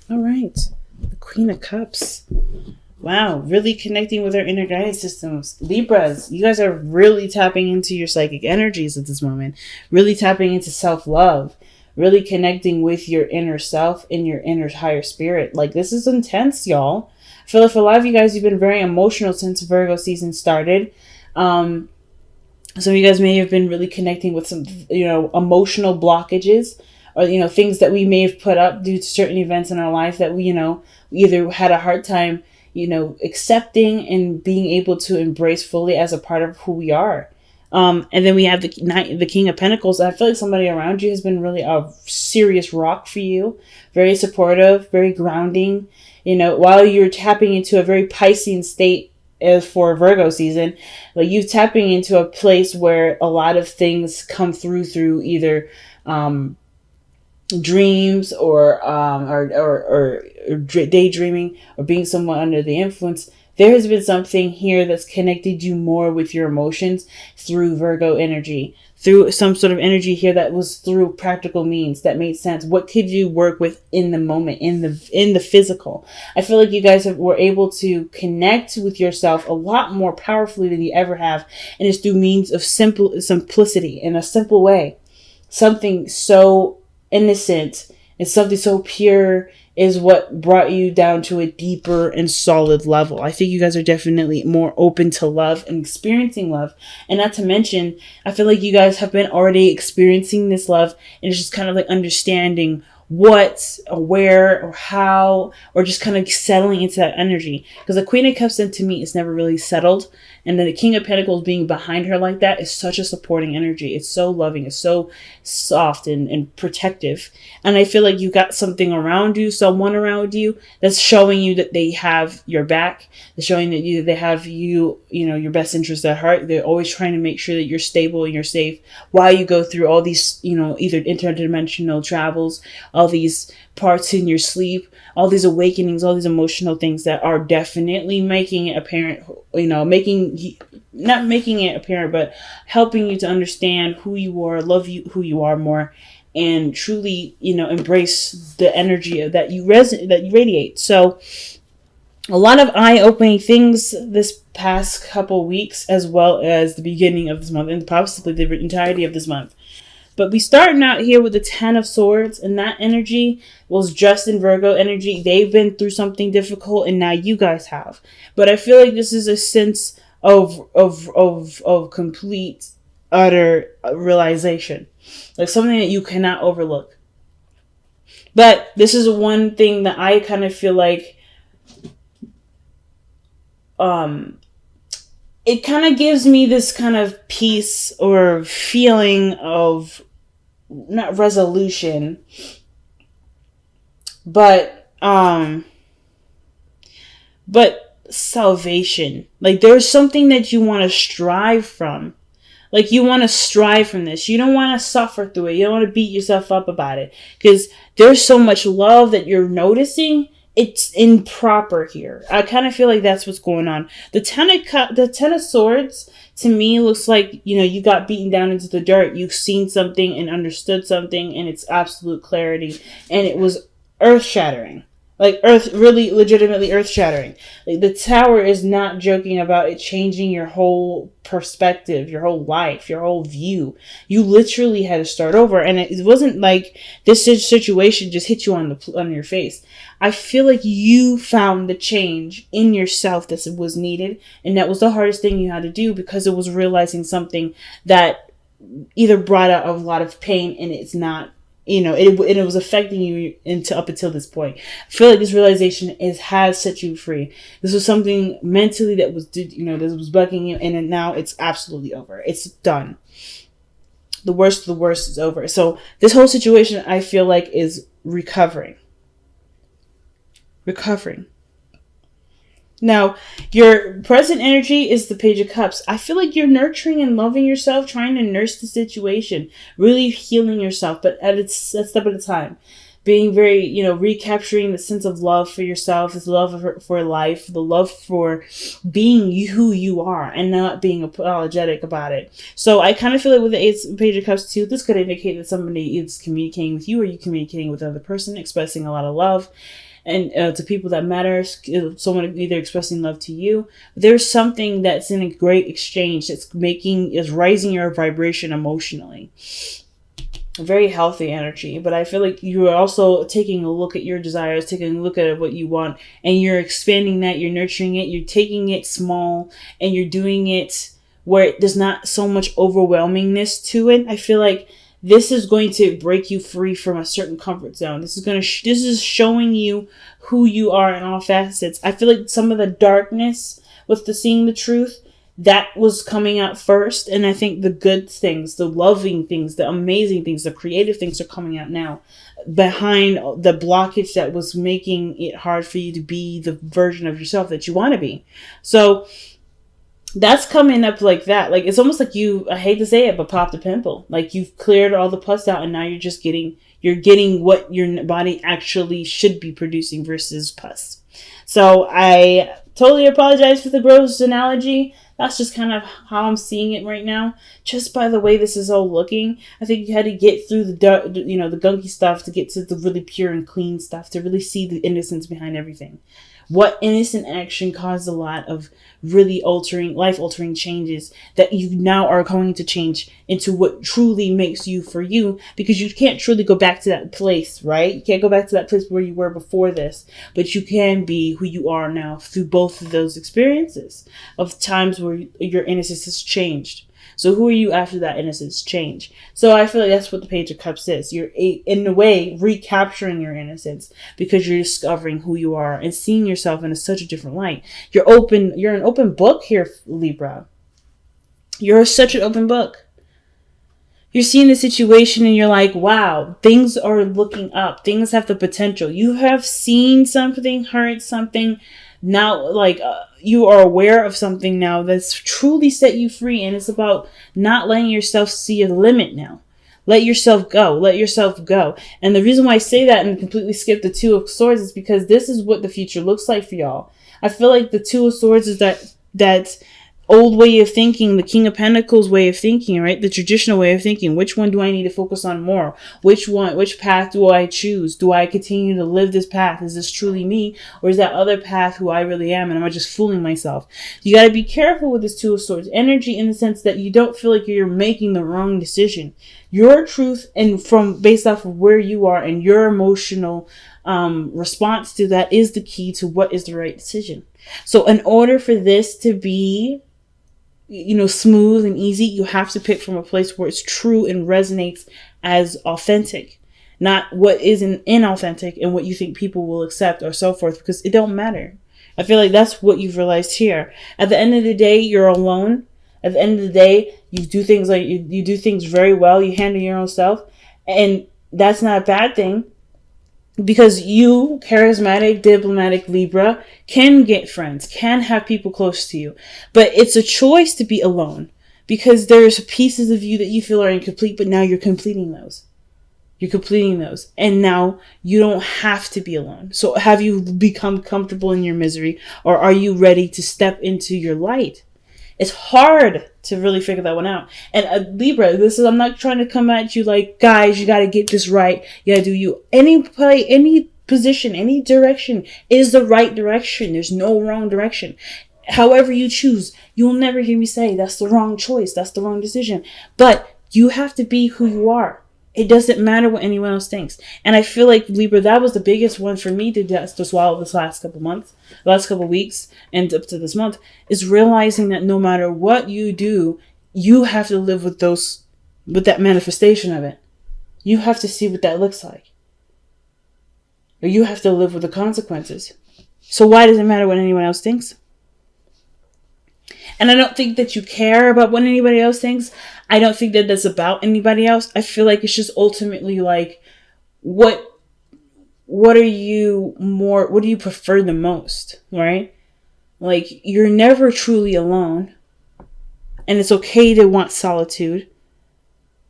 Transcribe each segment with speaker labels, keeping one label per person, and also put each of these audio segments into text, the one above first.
Speaker 1: All right. The Queen of Cups. Wow, really connecting with our inner guidance systems. Libras, you guys are really tapping into your psychic energies at this moment. Really tapping into self-love. Really connecting with your inner self and your inner higher spirit. Like, this is intense, y'all. I feel like for a lot of you guys, you've been very emotional since Virgo season started. Some of you guys may have been really connecting with some, emotional blockages, or, things that we may have put up due to certain events in our life that we either had a hard time, accepting and being able to embrace fully as a part of who we are. And then we have the King of Pentacles. I feel like somebody around you has been really a serious rock for you. Very supportive, very grounding. While you're tapping into a very Piscean state as for Virgo season, like you tapping into a place where a lot of things come through either dreams or daydreaming or being someone under the influence. There has been something here that's connected you more with your emotions through Virgo energy, through some sort of energy here that was through practical means that made sense. What could you work with in the moment, in the physical? I feel like you guys were able to connect with yourself a lot more powerfully than you ever have, and it's through means of simplicity in a simple way. Something so innocent and something so pure is what brought you down to a deeper and solid level. I think you guys are definitely more open to love and experiencing love. And not to mention, I feel like you guys have been already experiencing this love, and it's just kind of like understanding what or where or how, or just kind of settling into that energy. Because the Queen of Cups, then, to me, is never really settled. And then the King of Pentacles being behind her like that is such a supporting energy. It's so loving. It's so soft and protective. And I feel like you got something around you, someone around you, that's showing you that they have your back. They're showing that they have your best interest at heart. They're always trying to make sure that you're stable and you're safe while you go through all these, either interdimensional travels, all these parts in your sleep, all these awakenings, all these emotional things that are definitely making it apparent, not making it apparent, but helping you to understand who you are, love you, who you are more, and truly, embrace the energy that you radiate. So a lot of eye-opening things this past couple weeks, as well as the beginning of this month, and possibly the entirety of this month. But we starting out here with the Ten of Swords, and that energy was just in Virgo energy. They've been through something difficult, and now you guys have. But I feel like this is a sense of complete, utter realization, like something that you cannot overlook. But this is one thing that I kind of feel like, it kind of gives me this kind of peace or feeling of, not resolution, but salvation. Like, there's something that you want to strive from. Like, you want to strive from this. You don't want to suffer through it. You don't want to beat yourself up about it, because there's so much love that you're noticing. It's improper here. I kind of feel like that's what's going on. The Ten of Swords, to me, looks like, you got beaten down into the dirt. You've seen something and understood something, and it's absolute clarity. And it was earth-shattering. Like, really legitimately earth-shattering. Like, the Tower is not joking about it changing your whole perspective, your whole life, your whole view. You literally had to start over. And it wasn't like this situation just hit you on your face. I feel like you found the change in yourself that was needed. And that was the hardest thing you had to do, because it was realizing something that either brought out a lot of pain, and it's not, it was affecting you up until this point. I feel like this realization has set you free. This was something mentally that was, this was bugging you, and now it's absolutely over. It's done. The worst of the worst is over. So this whole situation, I feel like, is recovering. Now, your present energy is the Page of Cups. I feel like you're nurturing and loving yourself, trying to nurse the situation, really healing yourself, but a step at a time. Being very, recapturing the sense of love for yourself, this love for life, the love for being who you are, and not being apologetic about it. So I kind of feel like with the Page of Cups too, this could indicate that somebody is communicating with you, or you communicating with another person, expressing a lot of love. and to people that matter, someone either expressing love to you. There's something that's in a great exchange that's is rising your vibration emotionally. Very healthy energy, but I feel like you are also taking a look at your desires, taking a look at what you want, and you're expanding that, you're nurturing it, you're taking it small, and you're doing it where there's not so much overwhelmingness to it. I feel like this is going to break you free from a certain comfort zone. This is showing you who you are in all facets. I feel like some of the darkness with the seeing the truth, that was coming out first. And I think the good things, the loving things, the amazing things, the creative things are coming out now behind the blockage that was making it hard for you to be the version of yourself that you want to be. So that's coming up like that. Like, it's almost like I hate to say it, but popped a pimple. Like, you've cleared all the pus out and now you're getting what your body actually should be producing versus pus. So I totally apologize for the gross analogy. That's just kind of how I'm seeing it right now. Just by the way this is all looking, I think you had to get through the gunky stuff to get to the really pure and clean stuff, to really see the innocence behind everything. What innocent action caused a lot of really life-altering changes that you now are going to change into what truly makes you for you, because you can't truly go back to that place, right? You can't go back to that place where you were before this, but you can be who you are now through both of those experiences of times where your innocence has changed. So who are you after that innocence change? So I feel like that's what the Page of Cups is. You're, in a way, recapturing your innocence because you're discovering who you are and seeing yourself in such a different light. You're an open book here, Libra. You're such an open book. You're seeing the situation and you're like, wow, things are looking up. Things have the potential. You have seen something, heard something. Now, you are aware of something now that's truly set you free. And it's about not letting yourself see a limit now. Let yourself go. Let yourself go. And the reason why I say that and completely skip the Two of Swords is because this is what the future looks like for y'all. I feel like the Two of Swords is that old way of thinking, the King of Pentacles way of thinking, right? The traditional way of thinking. Which one do I need to focus on more? Which path do I choose? Do I continue to live this path? Is this truly me? Or is that other path who I really am? And am I just fooling myself? You got to be careful with this Two of Swords energy, in the sense that you don't feel like you're making the wrong decision. Your truth, and based off of where you are and your emotional response to that, is the key to what is the right decision. So in order for this to be smooth and easy, you have to pick from a place where it's true and resonates as authentic, not what isn't inauthentic and what you think people will accept or so forth, because it don't matter. I feel like that's what you've realized here. At the end of the day, you're alone. At the end of the day, you do things you do things very well. You handle your own stuff, and that's not a bad thing. Because you, charismatic, diplomatic Libra, can get friends, can have people close to you. But it's a choice to be alone. Because there's pieces of you that you feel are incomplete, but now you're completing those. You're completing those. And now you don't have to be alone. So have you become comfortable in your misery? Or are you ready to step into your light? It's hard to really figure that one out. And Libra, I'm not trying to come at you like, guys, you got to get this right. You got to do you. Any play, any position, any direction is the right direction. There's no wrong direction. However you choose, you'll never hear me say that's the wrong choice. That's the wrong decision. But you have to be who you are. It doesn't matter what anyone else thinks. And I feel like, Libra, that was the biggest one for me to swallow this last couple months, last couple weeks, and up to this month, is realizing that no matter what you do, you have to live with that manifestation of it. You have to see what that looks like. Or you have to live with the consequences. So why does it matter what anyone else thinks? And I don't think that you care about what anybody else thinks. I don't think that that's about anybody else. I feel like it's just ultimately like, what do you prefer the most, right? Like, you're never truly alone. And it's okay to want solitude.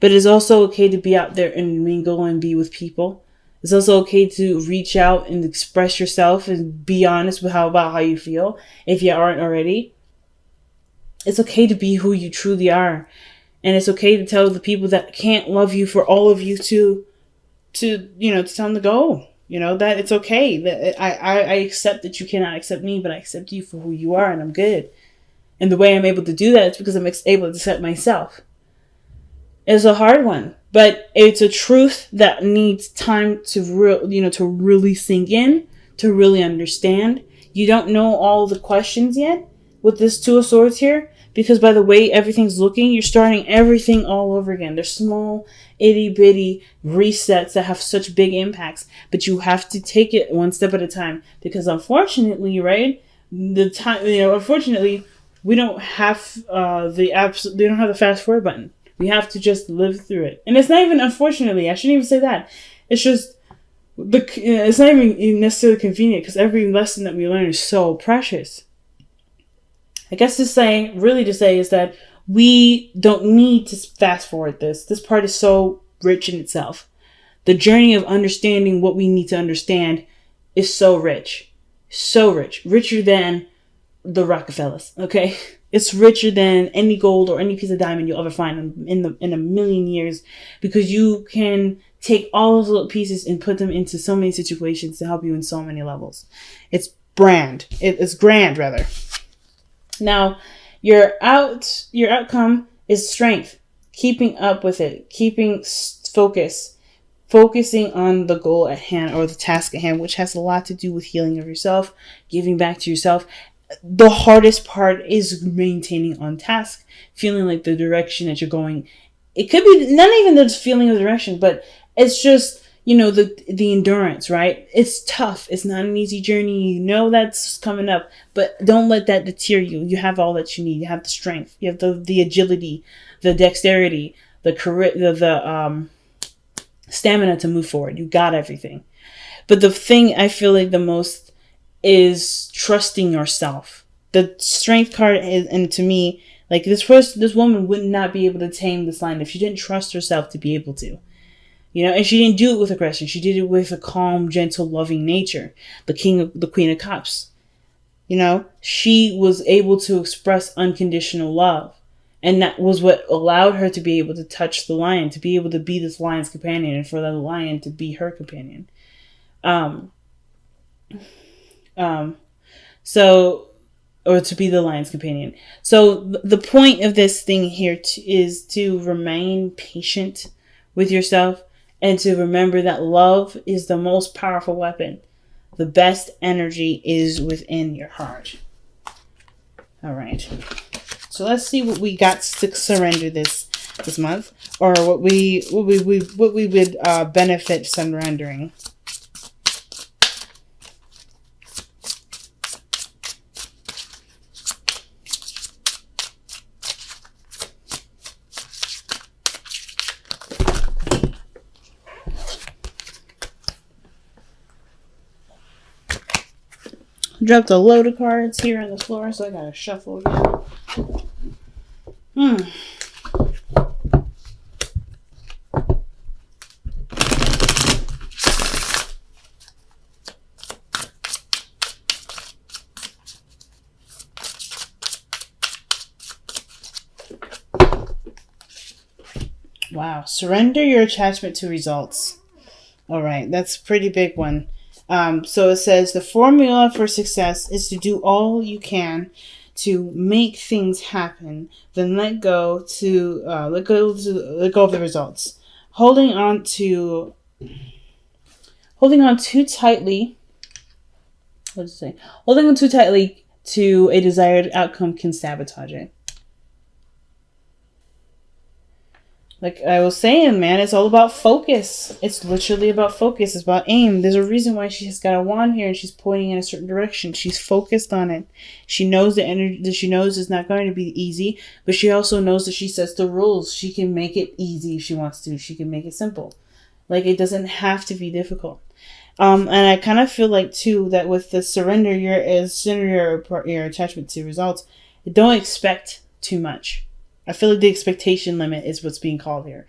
Speaker 1: But it's also okay to be out there and mingle and be with people. It's also okay to reach out and express yourself and be honest about how you feel, if you aren't already. It's okay to be who you truly are. And it's okay to tell the people that can't love you for all of you to tell them to go. You know, that it's okay. That I accept that you cannot accept me, but I accept you for who you are, and I'm good. And the way I'm able to do that is because I'm able to accept myself. It's a hard one, but it's a truth that needs time to to really sink in, to really understand. You don't know all the questions yet with this Two of Swords here, because by the way everything's looking, you're starting everything all over again. There's small, itty bitty resets that have such big impacts, but you have to take it one step at a time, because unfortunately, right, unfortunately, we don't have they don't have the fast forward button. We have to just live through it. And it's not even, unfortunately, I shouldn't even say that. It's just, it's not even necessarily convenient, because every lesson that we learn is so precious. I guess to say is that we don't need to fast forward this. This part is so rich in itself. The journey of understanding what we need to understand is so rich. So rich. Richer than the Rockefellers, okay? It's richer than any gold or any piece of diamond you'll ever find in a million years, because you can take all those little pieces and put them into so many situations to help you in so many levels. It's it's grand rather. Now, your outcome is strength, keeping up with it, keeping focusing on the goal at hand or the task at hand, which has a lot to do with healing of yourself, giving back to yourself. The hardest part is maintaining on task, feeling like the direction that you're going. It could be not even the feeling of direction, but it's just, the endurance, right? It's tough. It's not an easy journey. You know that's coming up, but don't let that deter you. You have all that you need. You have the strength. You have the agility, the dexterity, the stamina to move forward. You got everything. But the thing I feel like the most is trusting yourself. The strength card is, and to me, like this woman would not be able to tame this lion if she didn't trust herself to be able to. And she didn't do it with aggression. She did it with a calm, gentle, loving nature. The Queen of Cups. She was able to express unconditional love. And that was what allowed her to be able to touch the lion, to be able to be this lion's companion, and for the lion to be her companion. Or to be the lion's companion. So the point of this thing here is to remain patient with yourself, and to remember that love is the most powerful weapon. The best energy is within your heart. All right. So let's see what we got to surrender this month, or what we would benefit surrendering. Dropped a load of cards here on the floor, so I gotta shuffle again. Wow. Surrender your attachment to results. All right. That's a pretty big one. So it says the formula for success is to do all you can to make things happen, then let go of the results. Holding on too tightly. What does it say? Holding on too tightly to a desired outcome can sabotage it. Like I was saying, man, it's all about focus. It's literally about focus. It's about aim. There's a reason why she's got a wand here and she's pointing in a certain direction. She's focused on it. She knows the energy that she knows is not going to be easy, but she also knows that she sets the rules. She can make it easy if she wants to. She can make it simple. Like it doesn't have to be difficult. And I kind of feel like too that with the surrender your attachment to results, don't expect too much. I feel like the expectation limit is what's being called here.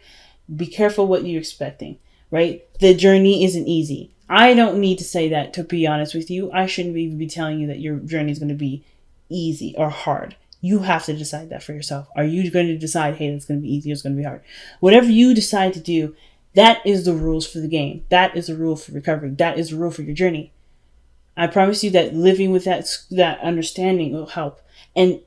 Speaker 1: Be careful what you're expecting, right? The journey isn't easy. I don't need to say that, to be honest with you. I shouldn't even be telling you that your journey is going to be easy or hard. You have to decide that for yourself. Are you going to decide, hey, it's going to be easy or it's going to be hard? Whatever you decide to do, That is the rules for the game. That is the rule for recovery. That is the rule for your journey. I promise you that living with that understanding will help. And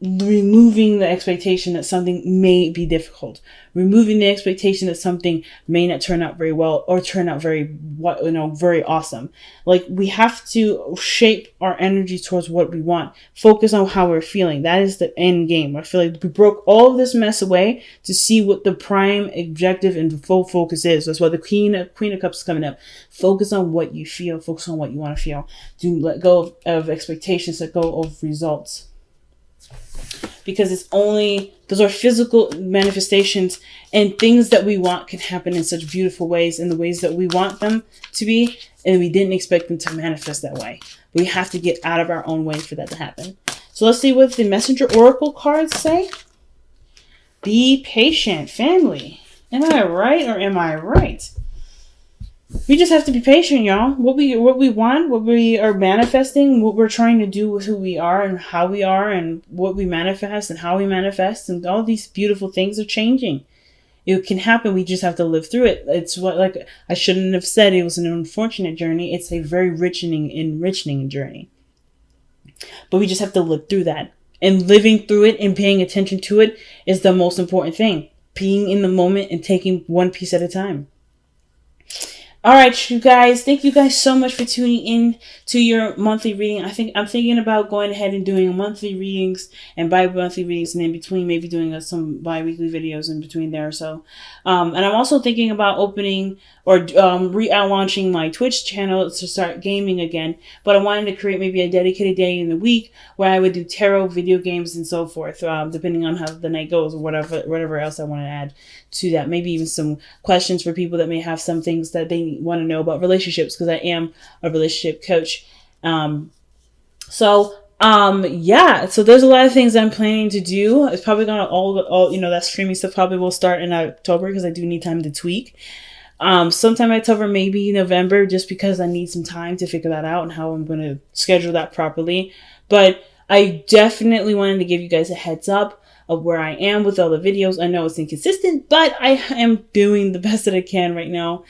Speaker 1: removing the expectation that something may be difficult, removing the expectation that something may not turn out very well or turn out very awesome. Like, we have to shape our energy towards what we want, focus on how we're feeling. That is the end game. I feel like we broke all of this mess away to see what the prime objective and full focus is. That's why the Queen of Cups is coming up. Focus on what you feel, focus on what you want to feel. Do let go of expectations, let go of results. Because it's only, those are physical manifestations, and things that we want can happen in such beautiful ways, in the ways that we want them to be, and we didn't expect them to manifest that way. We have to get out of our own way for that to happen. So let's see what the Messenger Oracle cards say. Be patient, family. Am I right or am I right? We just have to be patient, y'all. What we want, what we are manifesting, what we're trying to do with who we are and how we are, and what we manifest and how we manifest, and all these beautiful things are changing. It can happen. We just have to live through it. It's what, like, I shouldn't have said it was an unfortunate journey. It's a very enriching journey. But we just have to live through that. And living through it and paying attention to it is the most important thing. Being in the moment and taking one piece at a time. All right, you guys. Thank you guys so much for tuning in to your monthly reading. I'm thinking about going ahead and doing monthly readings and bi-monthly readings, and in between maybe doing some bi-weekly videos in between there. So, and I'm also thinking about opening or launching my Twitch channel to start gaming again. But I wanted to create maybe a dedicated day in the week where I would do tarot, video games, and so forth, depending on how the night goes or whatever else I want to add to that. Maybe even some questions for people that may have some things that they want to know about relationships, because I am a relationship coach. So there's a lot of things I'm planning to do. It's probably gonna all that streaming stuff probably will start in October, because I do need time to tweak. Sometime October, maybe November, just because I need some time to figure that out and how I'm going to schedule that properly. But I definitely wanted to give you guys a heads up of where I am with all the videos. I know it's inconsistent, but I am doing the best that I can right now.